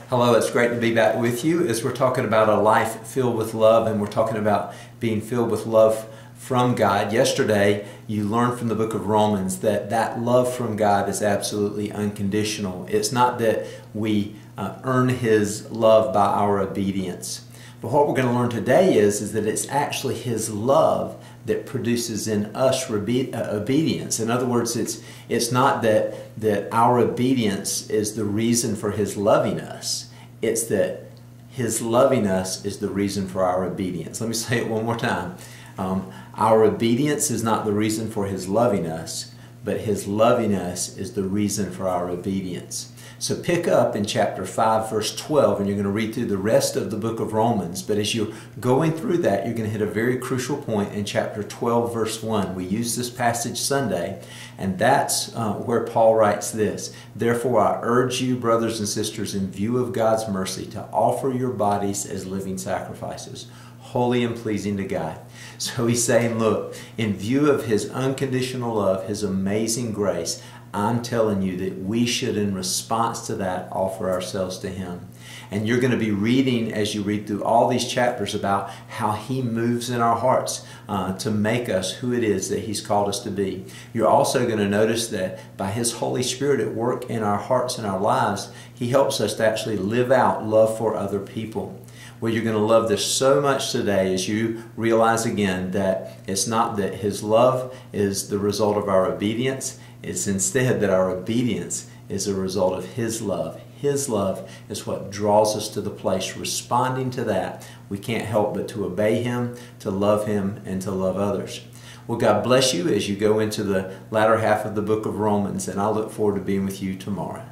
Hello, it's great to be back with you as we're talking about a life filled with love, and we're talking about being filled with love from God. Yesterday, you learned from the book of Romans that that love from God is absolutely unconditional. It's not that we earn His love by our obedience. But what we're going to learn today is that it's actually His love that produces in us obedience. In other words, it's not that our obedience is the reason for His loving us. It's that His loving us is the reason for our obedience. Let me say it one more time. Our obedience is not the reason for His loving us, but His loving us is the reason for our obedience. So pick up in chapter 5, verse 12, and you're going to read through the rest of the book of Romans. But as you're going through that, you're going to hit a very crucial point in chapter 12, verse 1. We used this passage Sunday, and that's where Paul writes this. Therefore, I urge you, brothers and sisters, in view of God's mercy, to offer your bodies as living sacrifices, holy and pleasing to God. So he's saying, look, in view of His unconditional love, His amazing grace, I'm telling you that we should, in response to that, offer ourselves to Him. And you're going to be reading, as you read through all these chapters, about how He moves in our hearts to make us who it is that He's called us to be. You're also going to notice that by His Holy Spirit at work in our hearts and our lives, He helps us to actually live out love for other people. Well, you're going to love this so much today as you realize again that it's not that His love is the result of our obedience. It's instead that our obedience is a result of His love. His love is what draws us to the place responding to that. We can't help but to obey Him, to love Him, and to love others. Well, God bless you as you go into the latter half of the book of Romans, and I look forward to being with you tomorrow.